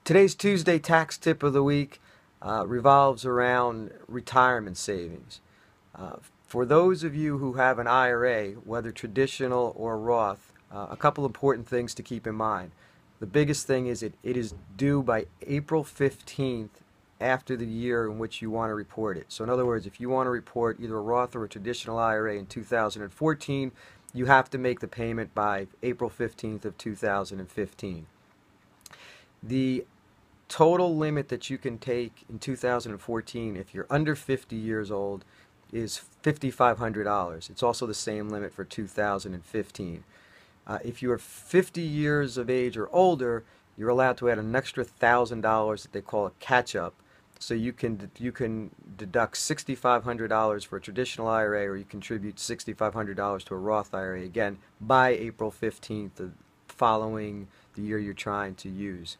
Today's Tuesday tax tip of the week revolves around retirement savings. For those of you who have an IRA, whether traditional or Roth, a couple important things to keep in mind. The biggest thing is it is due by April 15th after the year in which you want to report it. So in other words, if you want to report either a Roth or a traditional IRA in 2014, you have to make the payment by April 15th of 2015. The total limit that you can take in 2014 if you're under 50 years old is $5,500. It's also the same limit for 2015. If you are 50 years of age or older, you're allowed to add an extra $1,000 that they call a catch-up. So you can deduct $6,500 for a traditional IRA, or you contribute $6,500 to a Roth IRA, again, by April 15th following the year you're trying to use.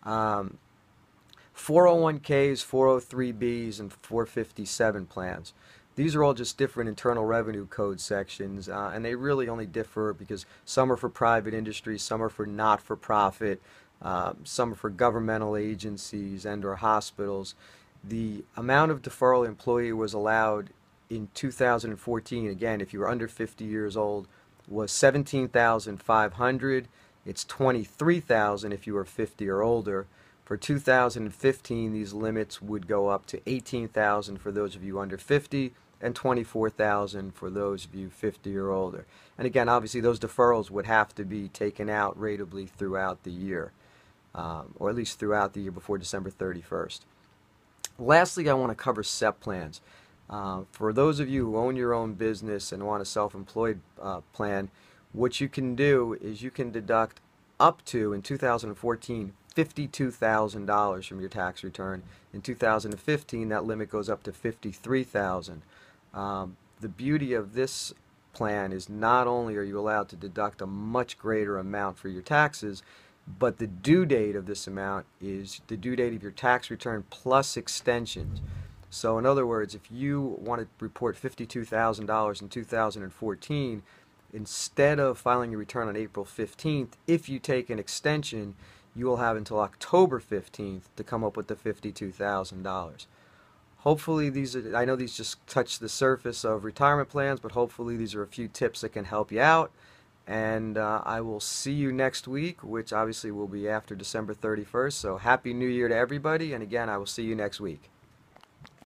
401ks, 403bs, and 457 plans. These are all just different Internal Revenue Code sections, and they really only differ because some are for private industry, some are for not-for-profit, some are for governmental agencies and or hospitals. The amount of deferral an employee was allowed in 2014, again, if you were under 50 years old, was $17,500. It's $23,000 if you are 50 or older. For 2015, these limits would go up to $18,000 for those of you under 50 and $24,000 for those of you 50 or older. And again, obviously those deferrals would have to be taken out ratably throughout the year, or at least throughout the year before December 31st. Lastly, I want to cover SEP plans. For those of you who own your own business and want a self-employed plan, what you can do is you can deduct up to, in 2014, $52,000 from your tax return. In 2015, that limit goes up to $53,000. The beauty of this plan is not only are you allowed to deduct a much greater amount for your taxes, but the due date of this amount is the due date of your tax return plus extensions. So in other words, if you want to report $52,000 in 2014, instead of filing your return on April 15th, if you take an extension, you will have until October 15th to come up with the $52,000. Hopefully I know these just touch the surface of retirement plans, but hopefully these are a few tips that can help you out. And I will see you next week, which obviously will be after December 31st. So Happy New Year to everybody, and again, I will see you next week.